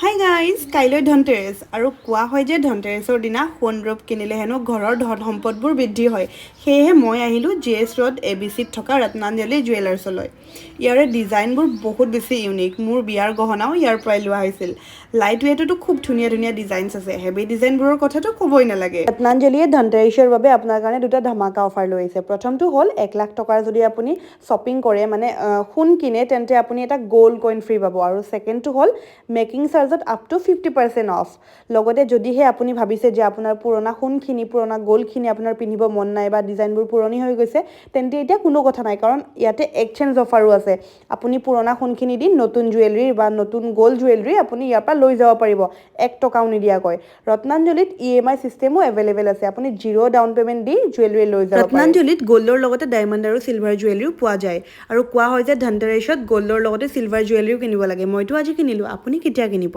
Hi guys, কাইলৈ ধনতেৰেছ আৰু কোৱা হয় যে ধনতেৰেছৰ দিনা সোণ ৰূপ কিনিলে হেনো ঘৰৰ ধন সম্পদবোৰ বৃদ্ধি হয়। সেয়েহে মই আহিলোঁ GS ৰোড ABCত থকা ৰত্নাঞ্জলি জুৱেলাৰ্ছলৈ। ইয়াৰে ডিজাইনবোৰ বহুত বেছি ইউনিক। মোৰ বিয়াৰ গহনাও ইয়াৰ পৰাই লোৱা হৈছিল। লাইট ৱেটতো খুব ধুনীয়া ধুনীয়া ডিজাইনছ আছে। হেভি ডিজাইনবোৰৰ কথাটো ক'বই নালাগে। ৰত্নাঞ্জলিয়ে ধনতেৰেছৰ বাবে আপোনাৰ কাৰণে দুটা ধামাকা অফাৰ লৈ আহিছে। প্ৰথমটো হ'ল 1 লাখ টকাৰ যদি আপুনি শ্বপিং কৰে মানে সোণ কিনে তেন্তে আপুনি এটা গ'ল্ড কইন ফ্ৰী পাব। আৰু ছেকেণ্ডটো হ'ল মেকিং চাৰ্জত আপ টু 50% অফ। লগতে যদিহে আপুনি ভাবিছে যে আপোনাৰ পুৰণা সোণখিনি পুৰণা গ'ল্ডখিনি আপোনাৰ পিন্ধিব মন নাই বা ডিজাইনবোৰ পুৰণি হৈ গৈছে, তেন্তে এতিয়া কোনো কথা নাই, কাৰণ ইয়াতে এক্সচেঞ্জ অফাৰো আছে। আপুনি পুৰণা সোণখিনি দি নতুন জুৱেলাৰী বা নতুন গ'ল্ড জুৱেলাৰী আপুনি ইয়াৰ পৰা লৈ যাব পাৰিব 1 টকাও নিদিয়াকৈ। ৰত্নাঞ্জলিত EMI চিষ্টেমো এভেইলেবল আছে। আপুনি 0 ডাউন পে'মেণ্ট দি জুৱেলাৰী লৈ যাব পাৰে। ৰত্নাঞ্জলিত গ'ল্ডৰ লগতে ডায়মণ্ড আৰু চিলভাৰ জুৱেলাৰীও পোৱা যায়। আৰু কোৱা হয় যে ধনতেৰেছত গ'ল্ডৰ লগতে চিলভাৰ জুৱেলাৰীও কিনিব লাগে। মইতো আজি কিনিলোঁ, আপুনি কেতিয়া কিনিব?